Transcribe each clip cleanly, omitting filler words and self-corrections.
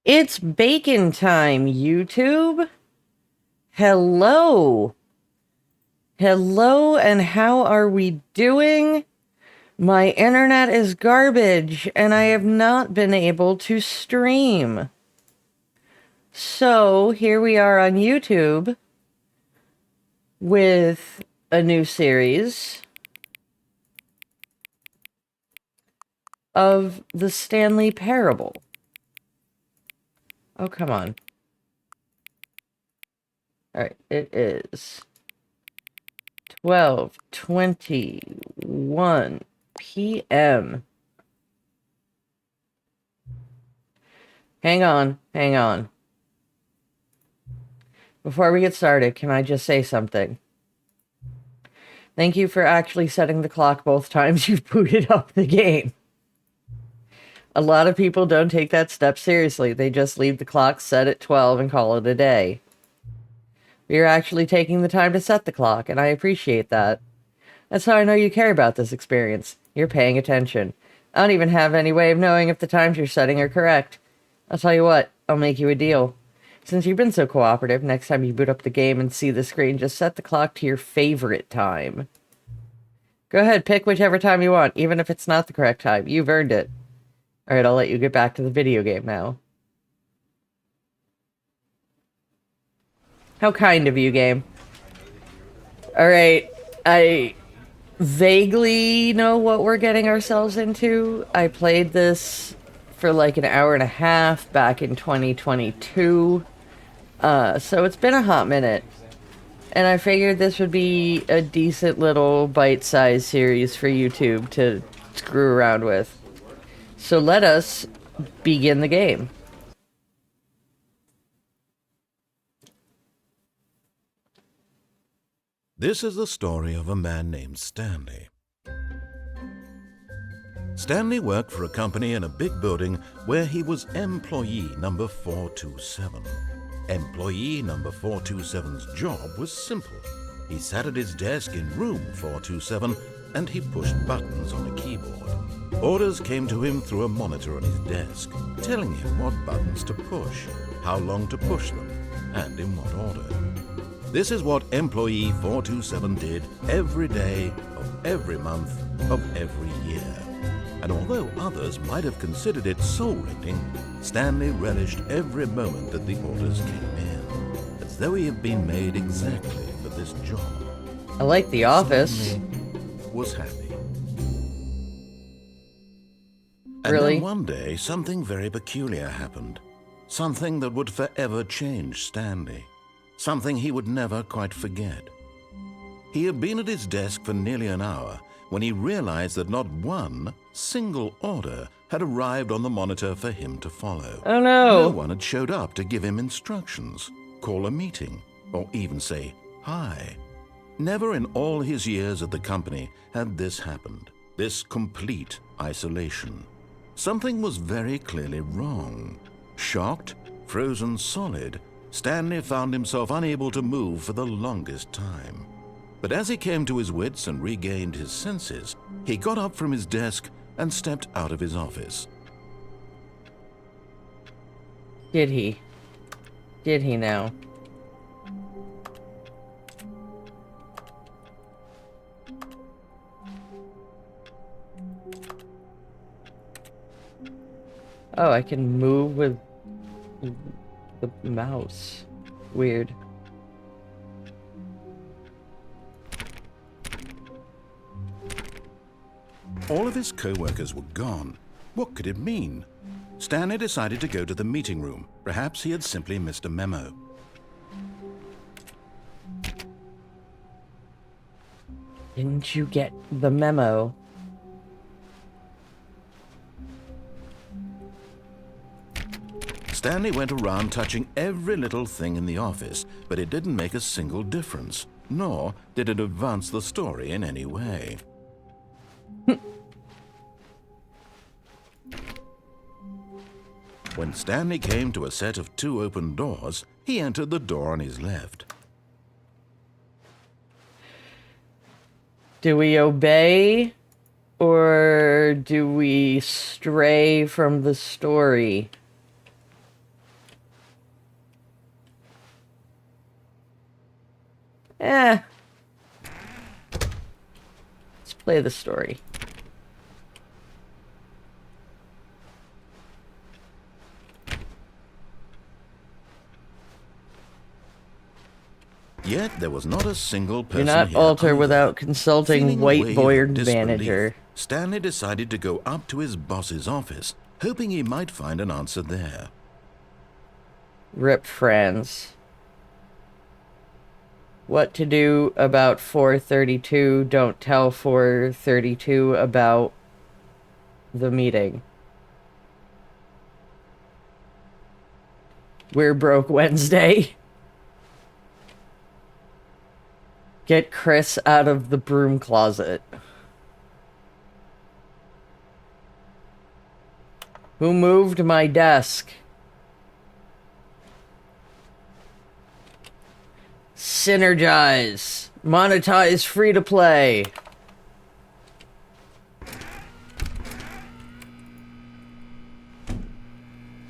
It's bacon time, YouTube. Hello. Hello, and how are we doing? My internet is garbage, and I have not been able to stream. So, here we are on YouTube with a new series of the Stanley Parable. Oh, come on. Alright, it is 12:21 p.m. Hang on. Before we get started, can I just say something? Thank you for actually setting the clock both times you've booted up the game. A lot of people don't take that step seriously. They just leave the clock set at 12 and call it a day. You're actually taking the time to set the clock, and I appreciate that. That's how I know you care about this experience. You're paying attention. I don't even have any way of knowing if the times you're setting are correct. I'll tell you what, I'll make you a deal. Since you've been so cooperative, next time you boot up the game and see the screen, just set the clock to your favorite time. Go ahead, pick whichever time you want, even if it's not the correct time. You've earned it. Alright, I'll let you get back to the video game now. How kind of you, game. Alright, I vaguely know what we're getting ourselves into. I played this for like an hour and a half back in 2022. So it's been a hot minute. And I figured this would be a decent little bite-sized series for YouTube to screw around with. So let us begin the game. This is the story of a man named Stanley. Stanley worked for a company in a big building where he was employee number 427. Employee number 427's job was simple. He sat at his desk in room 427 and he pushed buttons on a keyboard. Orders came to him through a monitor on his desk, telling him what buttons to push, how long to push them, and in what order. This is what employee 427 did every day of every month of every year. And although others might have considered it soul-rending, Stanley relished every moment that the orders came in, as though he had been made exactly for this job. I like The Office. Stanley was happy. And Really? then one day, something very peculiar happened. Something that would forever change Stanley. Something he would never quite forget. He had been at his desk for nearly an hour when he realized that not one single order had arrived on the monitor for him to follow. Oh no! No one had showed up to give him instructions, call a meeting, or even say hi. Never in all his years at the company had this happened, this complete isolation. Something was very clearly wrong. Shocked, frozen solid, Stanley found himself unable to move for the longest time. But as he came to his wits and regained his senses, he got up from his desk and stepped out of his office. Did he? Did he now? Oh, I can move with the mouse. Weird. All of his co-workers were gone. What could it mean? Stanley decided to go to the meeting room. Perhaps he had simply missed a memo. Didn't you get the memo? Stanley went around touching every little thing in the office, but it didn't make a single difference, nor did it advance the story in any way. When Stanley came to a set of 2 open doors, he entered the door on his left. Do we obey, or do we stray from the story? Let's play the story. Yet there was not a single Do person not here alter either. without consulting Feeling a white wave of board disbelief, manager. Stanley decided to go up to his boss's office, hoping he might find an answer there. Rip friends. What to do about 432? Don't tell 432 about the meeting. We're broke Wednesday. Get Chris out of the broom closet. Who moved my desk? Synergize. Monetize free to play.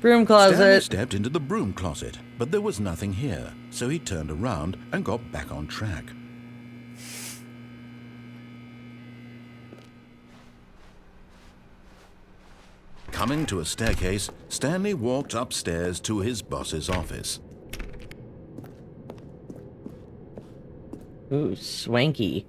Broom Stanley closet. stepped into the broom closet, but there was nothing here, so he turned around and got back on track. Coming to a staircase, Stanley walked upstairs to his boss's office. Ooh, swanky.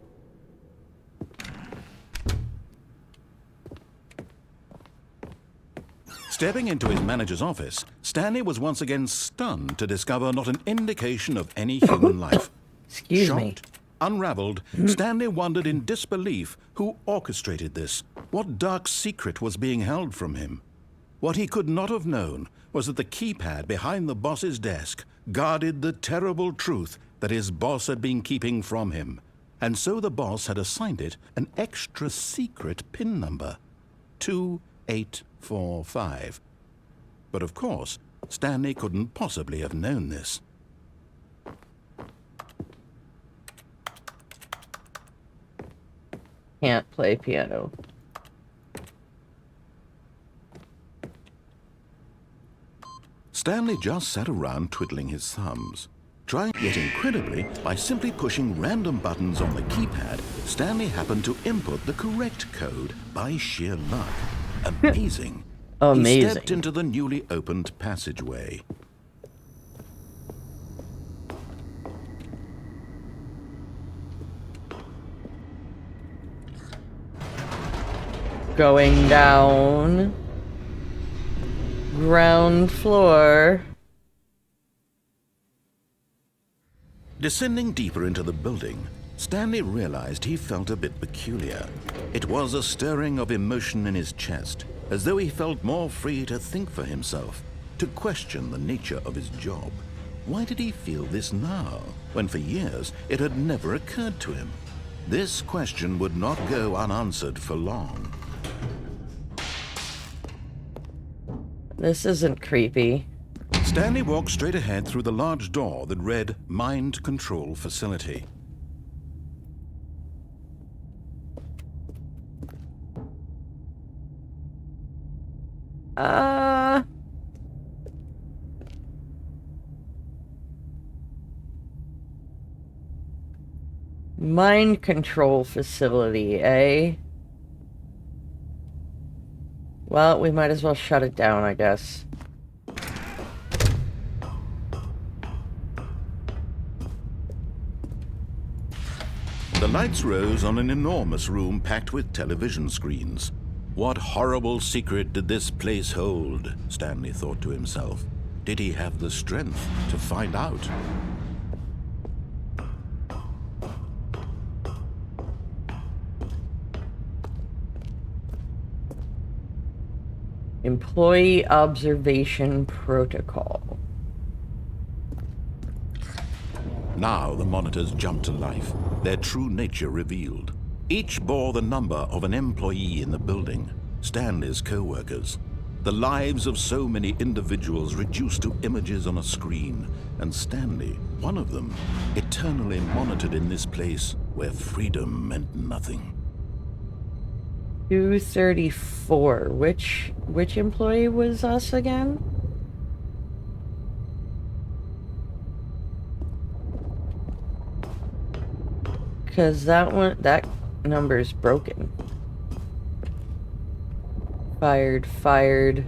Stepping into his manager's office, Stanley was once again stunned to discover not an indication of any human life. Excuse me. Shocked, unraveled, Stanley wondered in disbelief who orchestrated this, what dark secret was being held from him. What he could not have known was that the keypad behind the boss's desk guarded the terrible truth that his boss had been keeping from him, and so the boss had assigned it an extra secret PIN number, 2845. But of course, Stanley couldn't possibly have known this. Can't play piano. Stanley just sat around twiddling his thumbs. Trying, yet incredibly, by simply pushing random buttons on the keypad, Stanley happened to input the correct code by sheer luck. Amazing. Amazing. He stepped into the newly opened passageway. Going down. Ground floor. Descending deeper into the building, Stanley realized he felt a bit peculiar. It was a stirring of emotion in his chest, as though he felt more free to think for himself, to question the nature of his job. Why did he feel this now, when for years it had never occurred to him? This question would not go unanswered for long. This isn't creepy. Stanley walked straight ahead through the large door that read Mind Control Facility. Mind control facility, eh? Well, we might as well shut it down, I guess. The lights rose on an enormous room packed with television screens. What horrible secret did this place hold? Stanley thought to himself. Did he have the strength to find out? Employee observation protocol. Now the monitors jumped to life, their true nature revealed. Each bore the number of an employee in the building, Stanley's co-workers. The lives of so many individuals reduced to images on a screen, and Stanley, one of them, eternally monitored in this place where freedom meant nothing. 234. Which employee was us again? Because that number's broken. Fired, fired.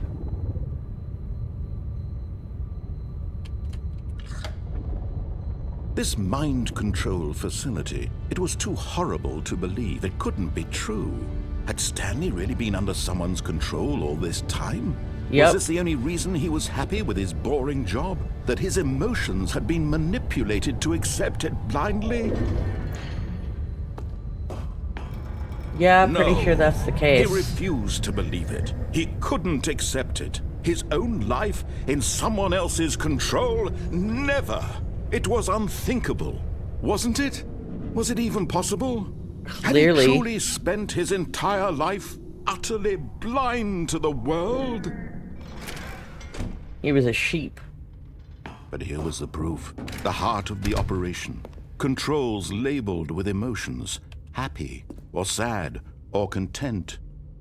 This mind control facility, it was too horrible to believe. It couldn't be true. Had Stanley really been under someone's control all this time? Yep. Was this the only reason he was happy with his boring job? That his emotions had been manipulated to accept it blindly? Yeah, I'm pretty No. sure that's the case. He refused to believe it. He couldn't accept it. His own life in someone else's control? Never! It was unthinkable, wasn't it? Was it even possible? Clearly. Had he truly spent his entire life utterly blind to the world? He was a sheep. But here was the proof. The heart of the operation. Controls labeled with emotions. Happy, or sad, or content.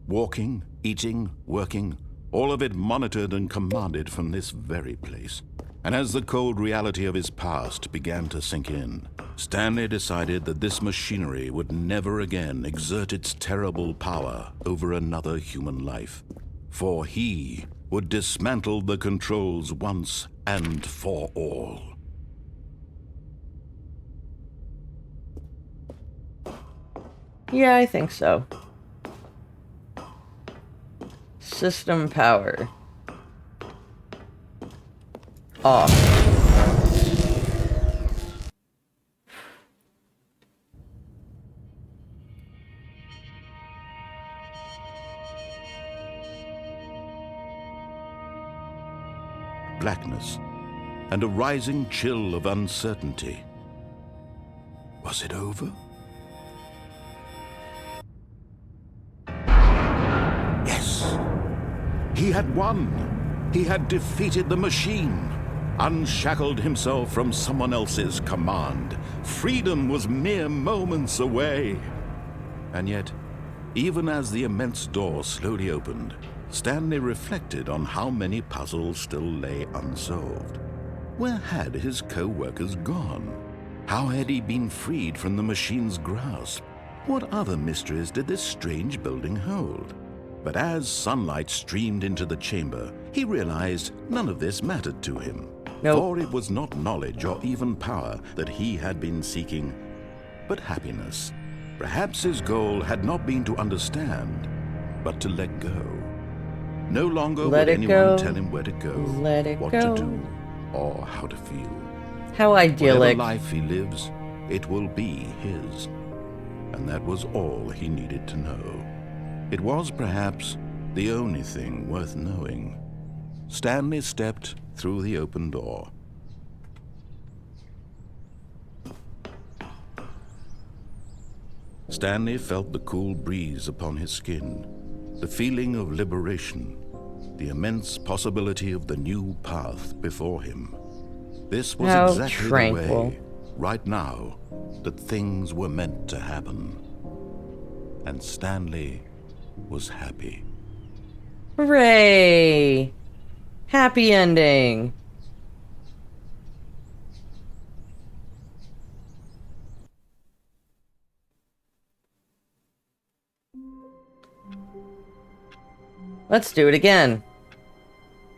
Walking, eating, working. All of it monitored and commanded from this very place. And as the cold reality of his past began to sink in, Stanley decided that this machinery would never again exert its terrible power over another human life. For he would dismantle the controls once and for all. Yeah, I think so. System power. Off. Blackness and a rising chill of uncertainty. Was it over? Yes. He had won. He had defeated the machine, unshackled himself from someone else's command. Freedom was mere moments away. And yet, even as the immense door slowly opened, Stanley reflected on how many puzzles still lay unsolved. Where had his co-workers gone? How had he been freed from the machine's grasp? What other mysteries did this strange building hold? But as sunlight streamed into the chamber, he realized none of this mattered to him. Nope. For it was not knowledge or even power that he had been seeking, but happiness. Perhaps his goal had not been to understand, but to let go. No longer would anyone tell him where to go, what to do, or how to feel. How idyllic. Whatever life he lives, it will be his. And that was all he needed to know. It was perhaps the only thing worth knowing. Stanley stepped through the open door. Stanley felt the cool breeze upon his skin, the feeling of liberation, the immense possibility of the new path before him. This was How exactly tranquil. the way, right now, that things were meant to happen. And Stanley was happy. Hooray! Happy ending. Let's do it again.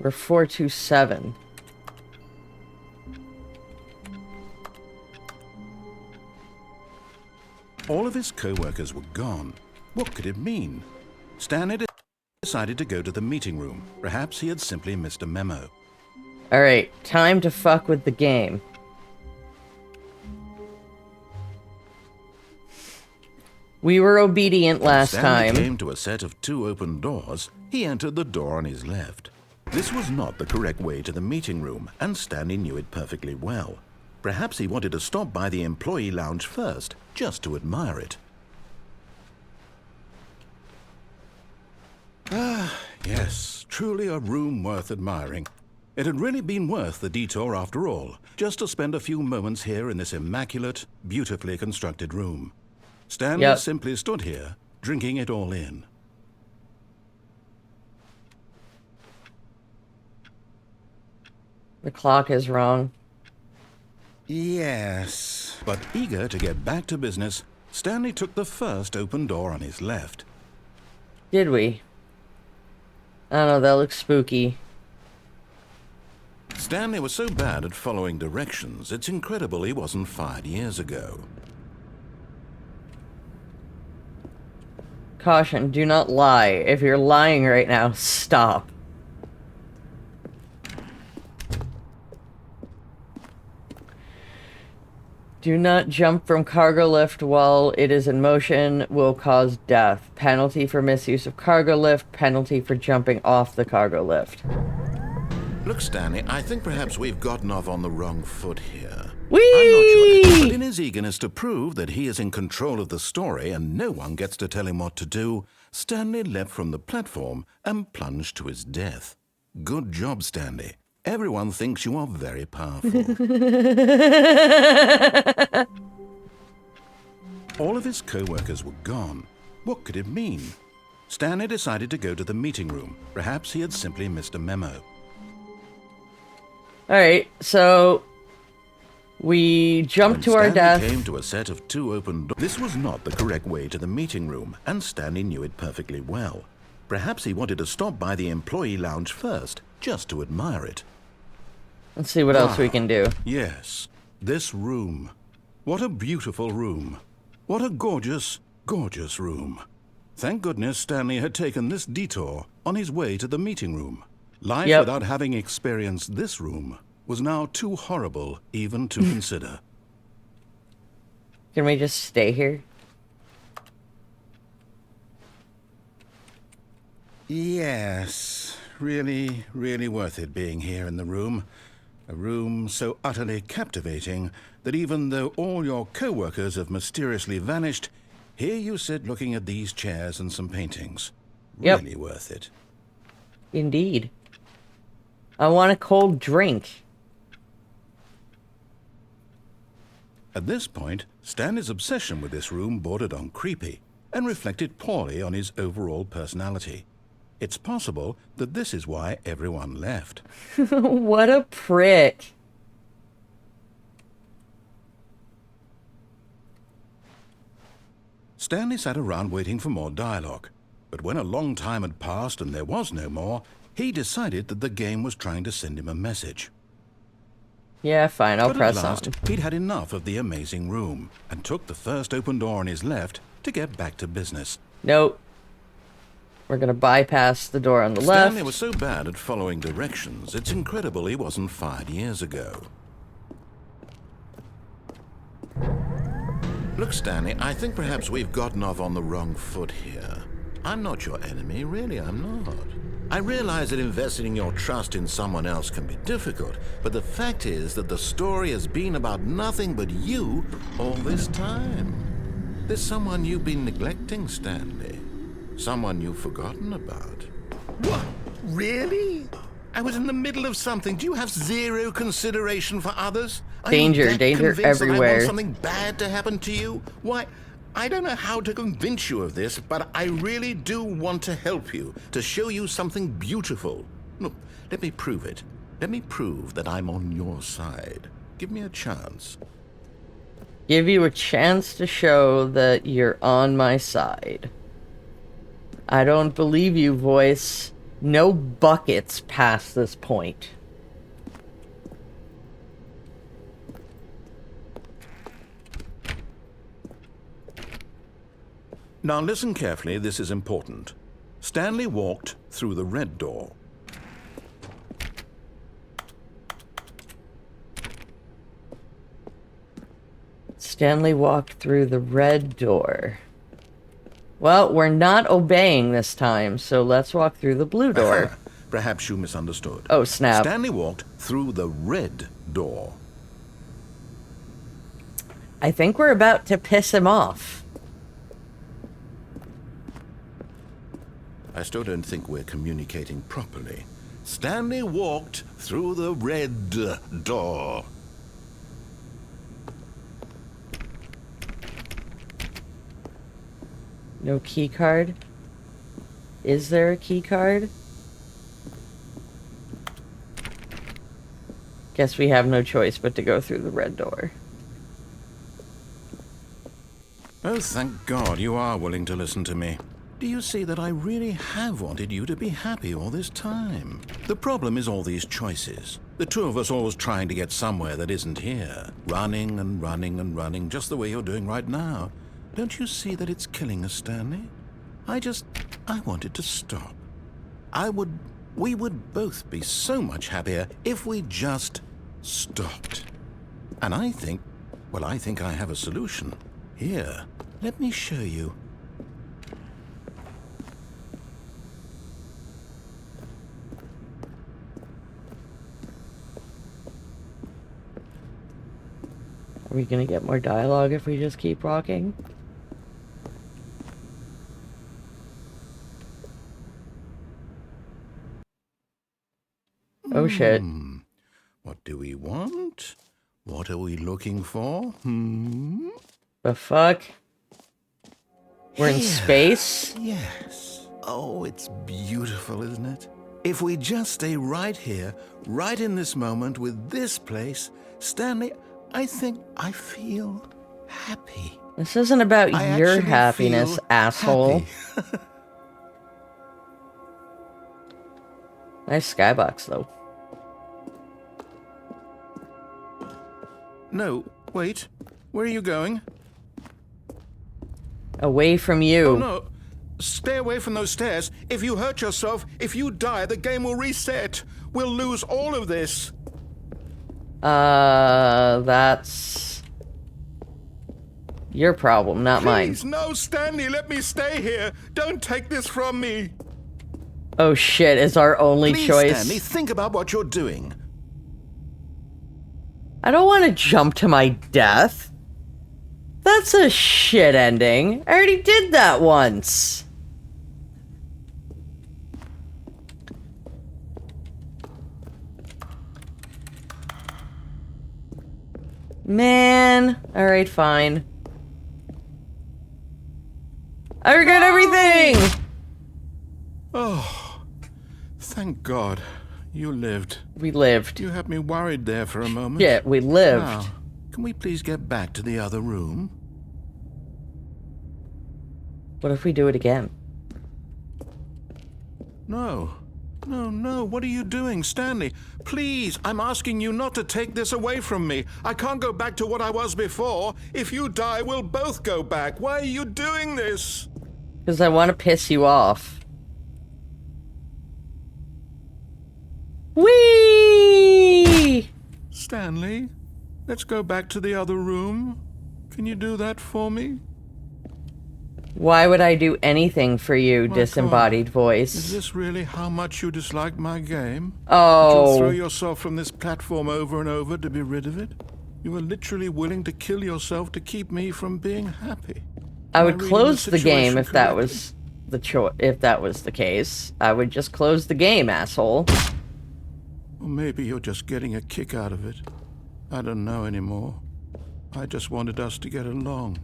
We're 427. All of his co-workers were gone. What could it mean? Stanley decided to go to the meeting room. Perhaps he had simply missed a memo. Alright, time to fuck with the game. We were obedient last Stanley time. came to a set of 2 open doors. He entered the door on his left. This was not the correct way to the meeting room, and Stanley knew it perfectly well. Perhaps he wanted to stop by the employee lounge first, just to admire it. Ah, yes, truly a room worth admiring. It had really been worth the detour after all, just to spend a few moments here in this immaculate, beautifully constructed room. Stanley simply stood here, drinking it all in. The clock is wrong. Yes. But eager to get back to business, Stanley took the first open door on his left. Did we? I don't know, that looks spooky. Stanley was so bad at following directions, it's incredible he wasn't fired years ago. Caution, do not lie. If you're lying right now, stop. Do not jump from cargo lift while it is in motion, will cause death. Penalty for misuse of cargo lift, penalty for jumping off the cargo lift. Look, Stanley, I think perhaps we've gotten off on the wrong foot here. Whee! I'm not sure, but in his eagerness to prove that he is in control of the story and no one gets to tell him what to do, Stanley leapt from the platform and plunged to his death. Good job, Stanley. Everyone thinks you are very powerful. All of his co-workers were gone. What could it mean? Stanley decided to go to the meeting room. Perhaps he had simply missed a memo. Alright, so we jumped to our death. Stanley came to a set of 2 open doors. This was not the correct way to the meeting room, and Stanley knew it perfectly well. Perhaps he wanted to stop by the employee lounge first, just to admire it. Let's see what else we can do. Yes, this room. What a beautiful room. What a gorgeous, gorgeous room. Thank goodness Stanley had taken this detour on his way to the meeting room. Life without having experienced this room was now too horrible even to consider. Can we just stay here? Yes, really, really worth it being here in the room. A room so utterly captivating that even though all your co-workers have mysteriously vanished, here you sit looking at these chairs and some paintings. Really worth it. Indeed. I want a cold drink. At this point, Stanley's obsession with this room bordered on creepy and reflected poorly on his overall personality. It's possible that this is why everyone left. What a prick. Stanley sat around waiting for more dialogue, but when a long time had passed and there was no more, he decided that the game was trying to send him a message. Yeah, fine, I'll press at last, on. He'd had enough of the amazing room and took the first open door on his left to get back to business. Nope. We're gonna bypass the door on the left. Stanley was so bad at following directions, it's incredible he wasn't fired years ago. Look, Stanley, I think perhaps we've gotten off on the wrong foot here. I'm not your enemy, really, I'm not. I realize that investing your trust in someone else can be difficult, but the fact is that the story has been about nothing but you all this time. There's someone you've been neglecting, Stanley. Someone you've forgotten about. What? Really? I was in the middle of something. Do you have zero consideration for others? Danger everywhere. That I want something bad to happen to you? Why, I don't know how to convince you of this, but I really do want to help you, to show you something beautiful. Look, let me prove it. Let me prove that I'm on your side. Give me a chance. Give you a chance to show that you're on my side. I don't believe you, voice. No buckets past this point. Now listen carefully, this is important. Stanley walked through the red door. Stanley walked through the red door. Well, we're not obeying this time, so let's walk through the blue door. Perhaps you misunderstood. Oh, snap. Stanley walked through the red door. I think we're about to piss him off. I still don't think we're communicating properly. Stanley walked through the red door. No key card? Is there a key card? Guess we have no choice but to go through the red door. Oh, thank God you are willing to listen to me. Do you see that I really have wanted you to be happy all this time? The problem is all these choices. The two of us always trying to get somewhere that isn't here. Running and running and running, just the way you're doing right now. Don't you see that it's killing us, Stanley? I wanted to stop. We would both be so much happier if we just stopped. And I think I have a solution. Here, let me show you. Are we gonna get more dialogue if we just keep walking? Oh shit. What do we want? What are we looking for? The fuck? We're in space? Yes. Oh, it's beautiful, isn't it? If we just stay right here, right in this moment with this place, Stanley, I think I feel happy. This isn't about I your actually happiness, feel asshole. happy. Nice skybox, though. No, wait. Where are you going? Away from you. Oh, no. Stay away from those stairs. If you hurt yourself, if you die, the game will reset. We'll lose all of this. That's your problem, not mine. Please, no, Stanley, let me stay here. Don't take this from me. Oh shit, it's our only Please, choice. Stanley, think about what you're doing. I don't want to jump to my death. That's a shit ending. I already did that once. Man. Alright, fine. I regret everything! Oh, thank God. You lived. We lived. You had me worried there for a moment. Yeah, we lived. Now, can we please get back to the other room? What if we do it again? No. No, no. What are you doing, Stanley? Please, I'm asking you not to take this away from me. I can't go back to what I was before. If you die, we'll both go back. Why are you doing this? Because I want to piss you off. Whee! Stanley, let's go back to the other room. Can you do that for me? Why would I do anything for you, My disembodied God. voice? Is this really how much you dislike my game? Oh. You'll throw yourself from this platform over and over to be rid of it? You were literally willing to kill yourself to keep me from being happy. I would close the game situation if that correctly? was if that was the case. I would just close the game, asshole. Or maybe you're just getting a kick out of it. I don't know anymore. I just wanted us to get along.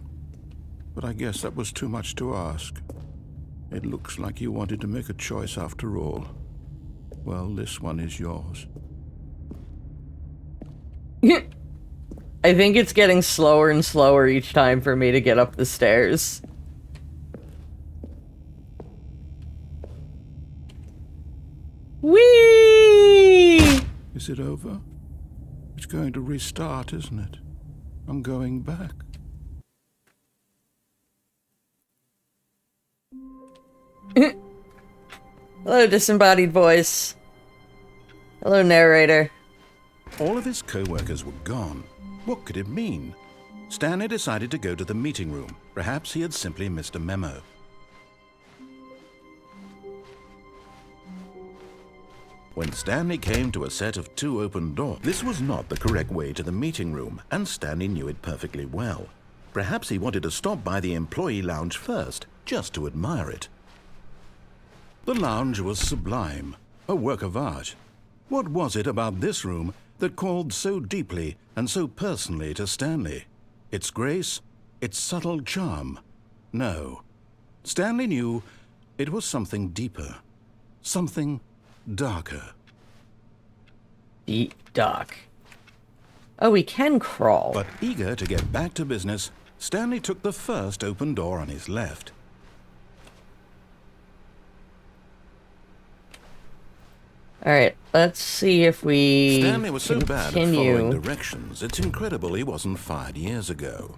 But I guess that was too much to ask. It looks like you wanted to make a choice after all. Well, this one is yours. I think it's getting slower and slower each time for me to get up the stairs. Whee! Is it over? It's going to restart, isn't it? I'm going back. Hello, disembodied voice. Hello, narrator. All of his co-workers were gone. What could it mean? Stanley decided to go to the meeting room. Perhaps he had simply missed a memo. When Stanley came to a set of 2 open doors, this was not the correct way to the meeting room, and Stanley knew it perfectly well. Perhaps he wanted to stop by the employee lounge first, just to admire it. The lounge was sublime, a work of art. What was it about this room that called so deeply and so personally to Stanley? Its grace? Its subtle charm? No. Stanley knew it was something deeper. Something darker. Deep dark. Oh, we can crawl. But eager to get back to business, Stanley took the first open door on his left. Alright, let's see if we Stanley was so bad at following continue. directions, it's incredible he wasn't fired years ago.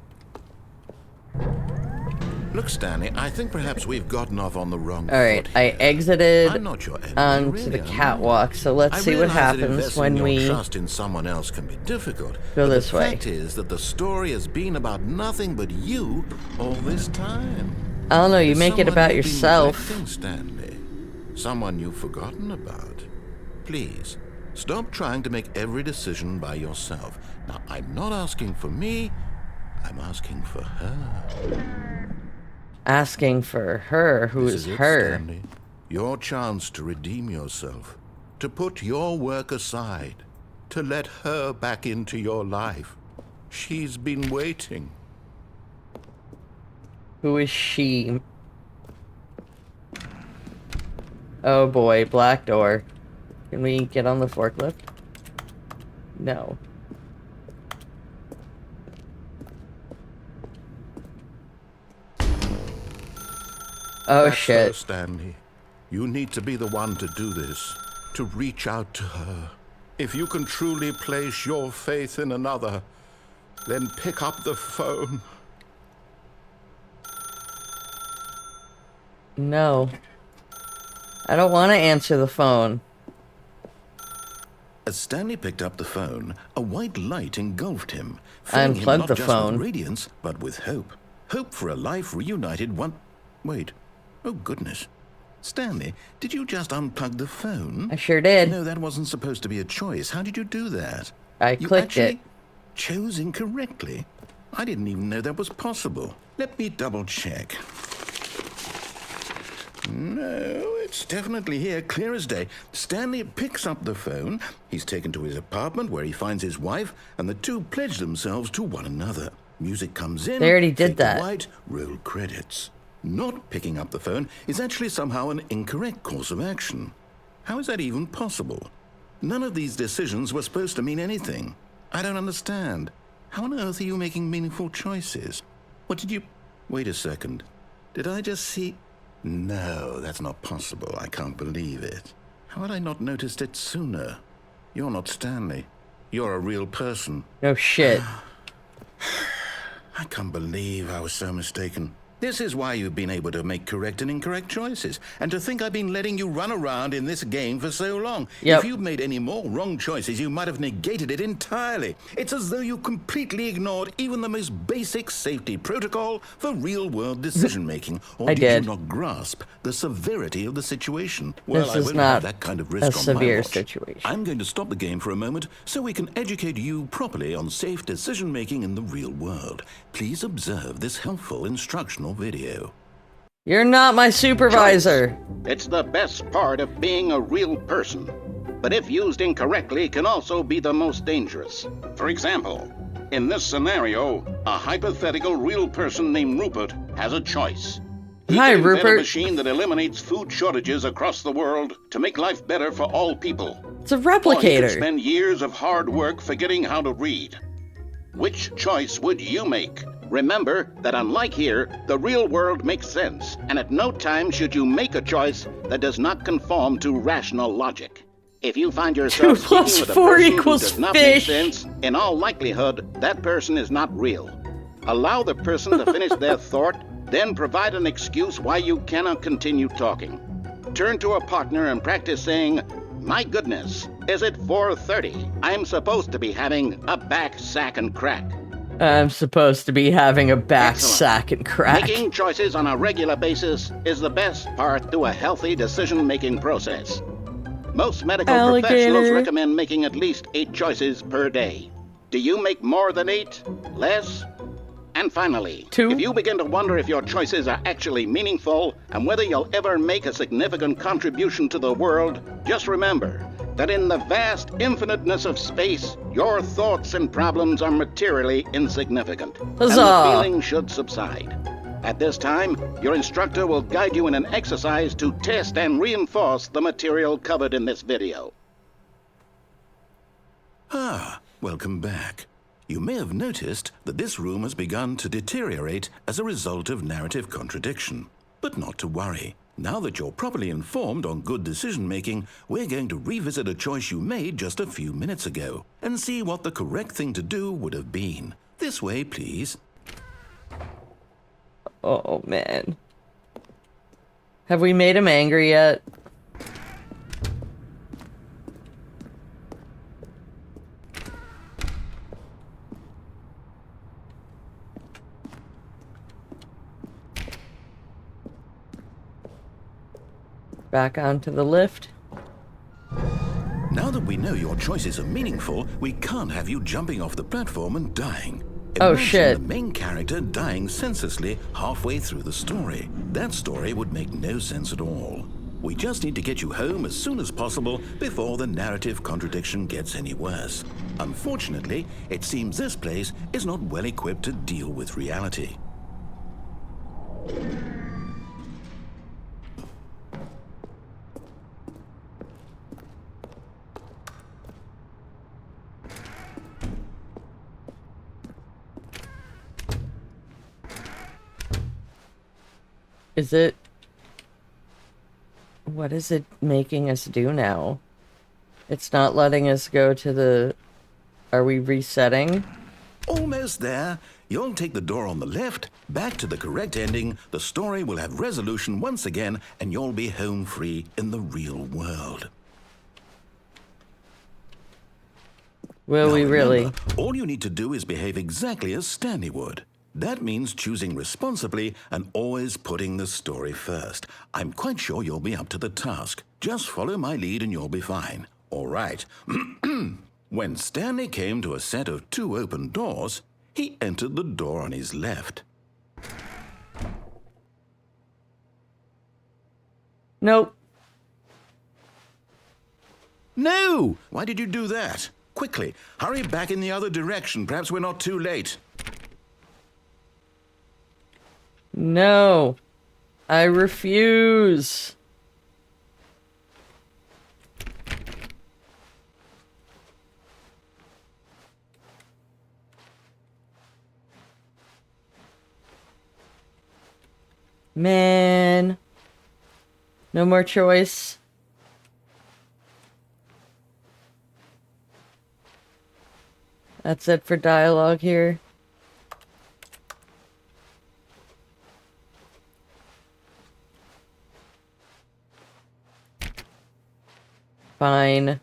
Look, Stanley, I think perhaps we've gotten off on the wrong Alright, foot I here. exited I'm not your enemy, onto really, the am I? catwalk, so let's see what realize that happens investing when your we trust in someone else can be difficult. go but this the way. fact is that the story has been about nothing but you all this time. I don't know, you There's make it someone about you've been yourself. neglecting, Stanley. Someone you've forgotten about. Please, stop trying to make every decision by yourself. Now, I'm not asking for me, I'm asking for her. Asking for her, who This is it, her? Stanley. Your chance to redeem yourself, to put your work aside, to let her back into your life. She's been waiting. Who is she? Oh boy, black door. Can we get on the forklift? No. Oh That's her, shit. Stanley. You need to be the one to do this, to reach out to her. If you can truly place your faith in another, then pick up the phone. No. I don't want to answer the phone. As Stanley picked up the phone, a white light engulfed him, I filling him unplugged not the just phone. with radiance, but with hope. Hope for a life reunited one... Wait. Oh, goodness. Stanley, did you just unplug the phone? I sure did. No, that wasn't supposed to be a choice. How did you do that? I You clicked it. actually chose incorrectly. I didn't even know that was possible. Let me double check. No, it's definitely here, clear as day. Stanley picks up the phone. He's taken to his apartment where he finds his wife, and the two pledge themselves to one another. Music comes in. They already did fade to that. white, roll credits. Not picking up the phone is actually somehow an incorrect course of action. How is that even possible? None of these decisions were supposed to mean anything. I don't understand. How on earth are you making meaningful choices? What did you... Wait a second. Did I just see... No, that's not possible. I can't believe it. How had I not noticed it sooner? You're not Stanley. You're a real person. No shit. I can't believe I was so mistaken. This is why you've been able to make correct and incorrect choices. And to think I've been letting you run around in this game for so long. Yep. If you'd made any more wrong choices, you might have negated it entirely. It's as though you completely ignored even the most basic safety protocol for real-world decision-making. Or I did. you not grasp the severity of the situation? This Well, I is won't not have that kind of risk a on my severe watch. situation. I'm going to stop the game for a moment so we can educate you properly on safe decision-making in the real world. Please observe this helpful instructional video. You're not my supervisor. It's the best part of being a real person, but if used incorrectly can also be the most dangerous. For example, in this scenario, a hypothetical real person named Rupert has a choice. He Hi, can invent a Rupert. machine that eliminates food shortages across the world to make life better for all people. It's a Or he could replicator. spend years of hard work forgetting how to read. Which choice would you make? Remember that unlike here, the real world makes sense, and at no time should you make a choice that does not conform to rational logic. If you find yourself 2 plus speaking with a 4 person equals who does not fish. make sense, in all likelihood, that person is not real. Allow the person to finish their thought, then provide an excuse why you cannot continue talking. Turn to a partner and practice saying, "My goodness, is it 4:30? I'm supposed to be having a back sack and crack." I'm supposed to be having a back Excellent. sack and crack. Making choices on a regular basis is the best part to a healthy decision-making process. Most medical Alligator. professionals recommend making at least 8 choices per day. Do you make more than 8? Less? And finally, 2. if you begin to wonder if your choices are actually meaningful and whether you'll ever make a significant contribution to the world, just remember that in the vast infiniteness of space, your thoughts and problems are materially insignificant. And Huzzah. the feeling should subside. At this time, your instructor will guide you in an exercise to test and reinforce the material covered in this video. Ah, welcome back. You may have noticed that this room has begun to deteriorate as a result of narrative contradiction. But not to worry. Now that you're properly informed on good decision-making, we're going to revisit a choice you made just a few minutes ago and see what the correct thing to do would have been. This way, please. Oh, man. Have we made him angry yet? Back onto the lift. Now that we know your choices are meaningful, we can't have you jumping off the platform and dying. Oh, Imagine shit. the main character dying senselessly halfway through the story. That story would make no sense at all. We just need to get you home as soon as possible before the narrative contradiction gets any worse. Unfortunately, it seems this place is not well equipped to deal with reality. Is it... What is it making us do now? It's not letting us go to the... Are we resetting? Almost there. You'll take the door on the left, back to the correct ending, the story will have resolution once again, and you'll be home free in the real world. Will Now we really? remember, all you need to do is behave exactly as Stanley would. That means choosing responsibly and always putting the story first. I'm quite sure you'll be up to the task. Just follow my lead and you'll be fine. All right. When Stanley came to a set of 2 open doors, he entered the door on his left. Nope. No! Why did you do that? Quickly, hurry back in the other direction. Perhaps we're not too late. No. I refuse. Man. No more choice. That's it for dialogue here. Fine.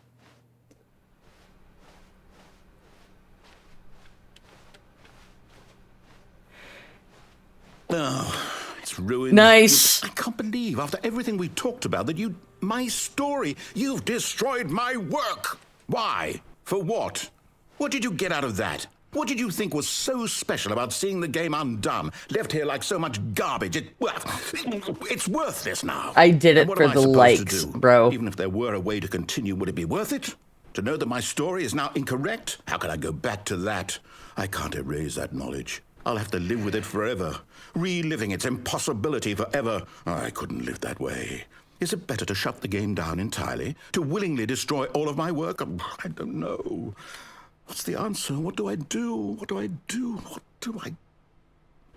Oh, it's ruined. Nice. I can't believe, after everything we talked about, that my story, you've destroyed my work. Why? For what? What did you get out of that? What did you think was so special about seeing the game undone, left here like so much garbage? It's worthless now. I did it And what for am I the supposed likes, to do? bro. Even if there were a way to continue, would it be worth it? To know that my story is now incorrect? How can I go back to that? I can't erase that knowledge. I'll have to live with it forever, reliving its impossibility forever. I couldn't live that way. Is it better to shut the game down entirely? To willingly destroy all of my work? I don't know. What's the answer? What do I do? What do I do? What do I...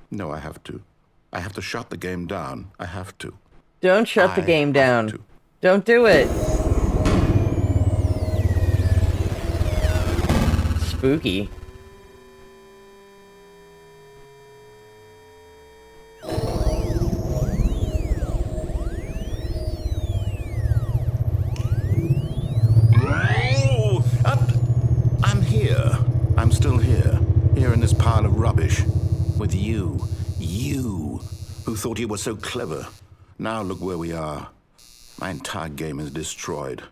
No, I have to. I have to shut the game down. I have to. Don't shut the game down. to. Don't do it. Spooky. I'm here. I'm still here. Here in this pile of rubbish. With you. You, who thought you were so clever. Now look where we are. My entire game is destroyed.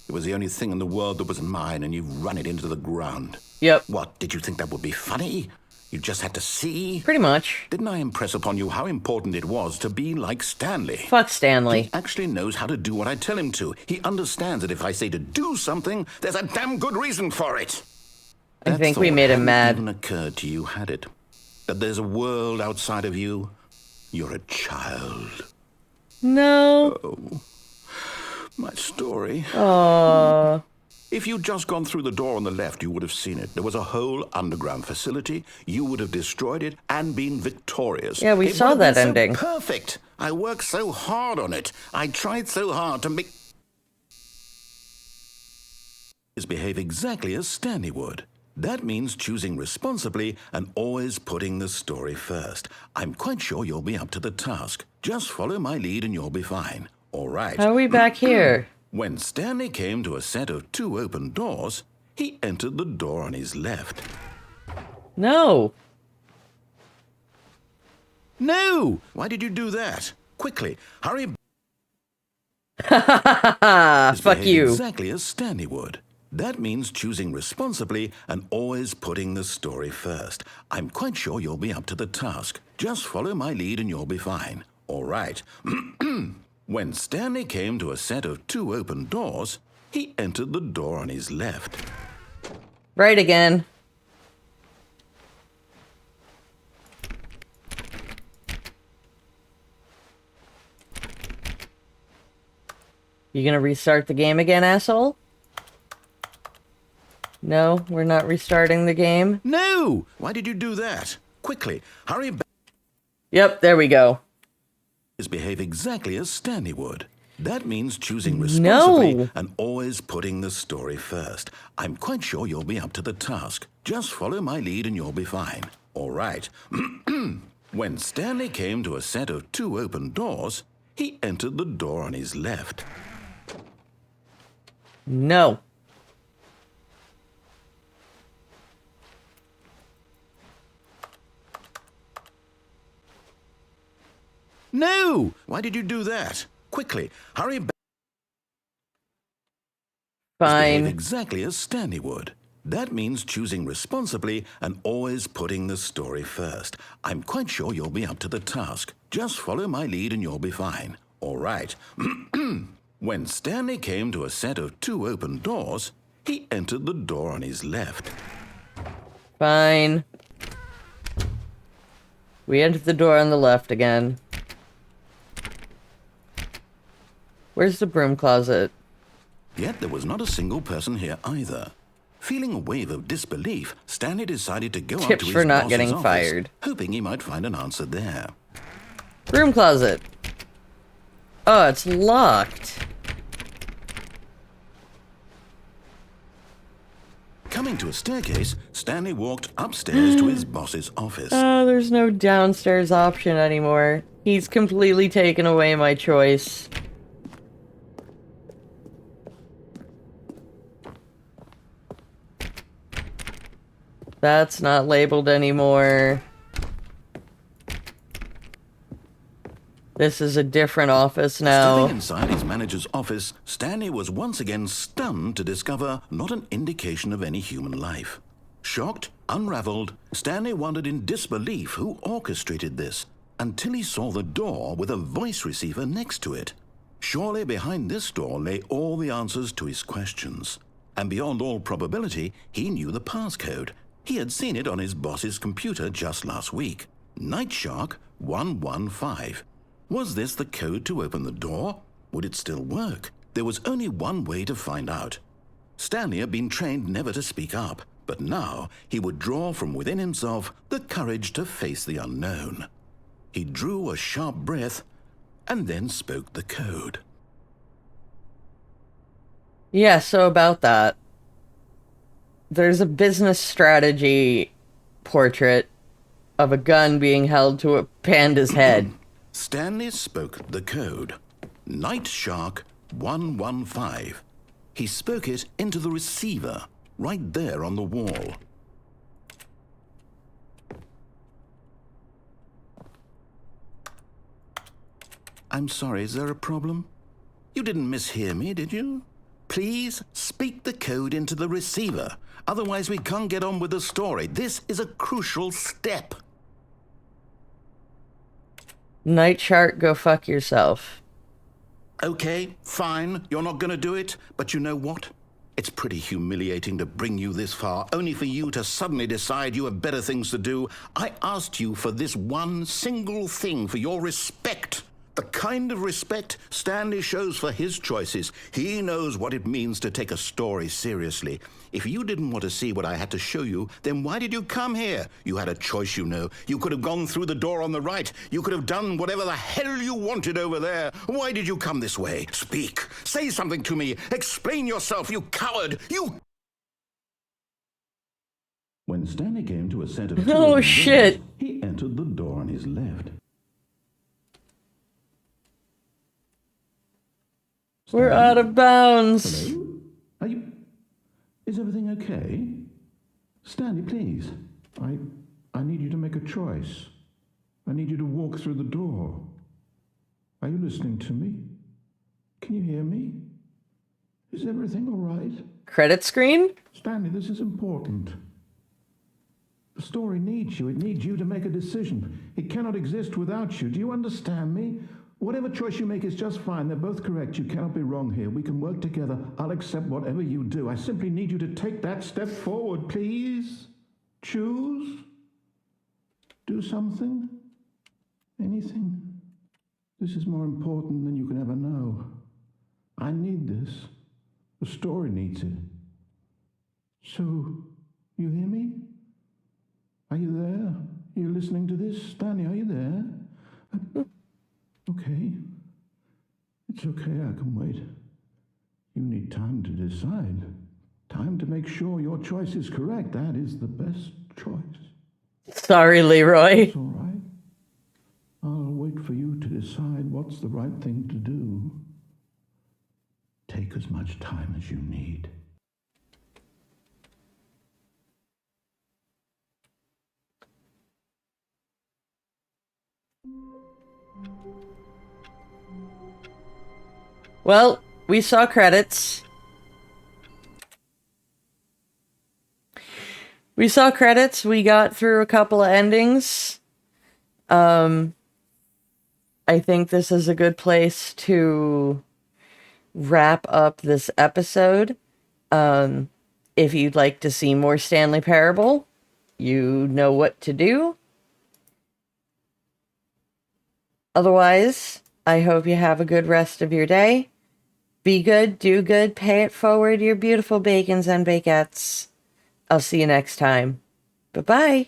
It was the only thing in the world that was mine, and you've run it into the ground. Yep. What, did you think that would be funny? You just had to see? Pretty much. Didn't I impress upon you how important it was to be like Stanley? Fuck Stanley. He actually knows how to do what I tell him to. He understands that if I say to do something, there's a damn good reason for it. I That think we thought made him hadn't mad. even occurred to you, had it? That there's a world outside of you? You're a child. No. My story. Aww. If you'd just gone through the door on the left, you would have seen it. There was a whole underground facility. You would have destroyed it and been victorious. Yeah, we saw that ending. Perfect. I worked so hard on it. I tried so hard to make... ...behave exactly as Stanley would. That means choosing responsibly and always putting the story first. I'm quite sure you'll be up to the task. Just follow my lead and you'll be fine. All right. How are we back here? When Stanley came to a set of 2 open doors, he entered the door on his left. No. No! Why did you do that? Quickly, hurry. Fuck you. Exactly as Stanley would. That means choosing responsibly and always putting the story first. I'm quite sure you'll be up to the task. Just follow my lead and you'll be fine. All right. When Stanley came to a set of 2 open doors, he entered the door on his left. Right again. You gonna restart the game again, asshole? No, we're not restarting the game. No! Why did you do that? Quickly, hurry back. Yep, there we go. Behave exactly as Stanley would. That means choosing responsibly and always putting the story first. I'm quite sure you'll be up to the task. Just follow my lead and you'll be fine. All right. When Stanley came to a set of 2 open doors, he entered the door on his left. No. No! Why did you do that? Quickly, hurry back. Fine. Behave exactly as Stanley would. That means choosing responsibly and always putting the story first. I'm quite sure you'll be up to the task. Just follow my lead and you'll be fine. All right. When Stanley came to a set of 2 open doors, he entered the door on his left. Fine. We entered the door on the left again. Where's the broom closet? Yet there was not a single person here either. Feeling a wave of disbelief, Stanley decided to go up to Tips his for not boss's getting office, fired. hoping he might find an answer there. Broom closet. Oh, it's locked. Coming to a staircase, Stanley walked upstairs to his boss's office. Oh, there's no downstairs option anymore. He's completely taken away my choice. That's not labeled anymore. This is a different office now. Stepping inside his manager's office, Stanley was once again stunned to discover not an indication of any human life. Shocked, unraveled, Stanley wondered in disbelief who orchestrated this, until he saw the door with a voice receiver next to it. Surely behind this door lay all the answers to his questions. And beyond all probability, he knew the passcode. He had seen it on his boss's computer just last week. Nightshark 115. Was this the code to open the door? Would it still work? There was only one way to find out. Stanley had been trained never to speak up, but now he would draw from within himself the courage to face the unknown. He drew a sharp breath and then spoke the code. Yeah, so about that. There's a business strategy portrait of a gun being held to a panda's head. Stanley spoke the code. Nightshark 115. He spoke it into the receiver, right there on the wall. I'm sorry, is there a problem? You didn't mishear me, did you? Please speak the code into the receiver. Otherwise, we can't get on with the story. This is a crucial step. Nightshark, go fuck yourself. Okay, fine, you're not going to do it, but you know what? It's pretty humiliating to bring you this far, only for you to suddenly decide you have better things to do. I asked you for this one single thing, for your respect, The kind of respect Stanley shows for his choices. He knows what it means to take a story seriously. If you didn't want to see what I had to show you, then why did you come here? You had a choice, you know. You could have gone through the door on the right. You could have done whatever the hell you wanted over there. Why did you come this way? Speak. Say something to me. Explain yourself, you coward. You... When Stanley came to a set of Oh, shit. he entered the door on his left. We're out of bounds. Hello? Are you... Is everything okay? Stanley, please. I need you to make a choice. I need you to walk through the door. Are you listening to me? Can you hear me? Is everything all right? Credit screen? Stanley, this is important. The story needs you. It needs you to make a decision. It cannot exist without you. Do you understand me? Whatever choice you make is just fine. They're both correct. You cannot be wrong here. We can work together. I'll accept whatever you do. I simply need you to take that step forward, please. Choose. Do something. Anything. This is more important than you can ever know. I need this. The story needs it. So, you hear me? Are you there? Are you listening to this? Stanley, are you there? Okay. It's okay, I can wait. You need time to decide. Time to make sure your choice is correct. That is the best choice. Sorry, Leroy. It's all right. I'll wait for you to decide what's the right thing to do. Take as much time as you need. Well, we saw credits. We saw credits. We got through a couple of endings. I think this is a good place to wrap up this episode. If you'd like to see more Stanley Parable, you know what to do. Otherwise, I hope you have a good rest of your day. Be good, do good, pay it forward, your beautiful bacons and bakettes. I'll see you next time. Bye-bye.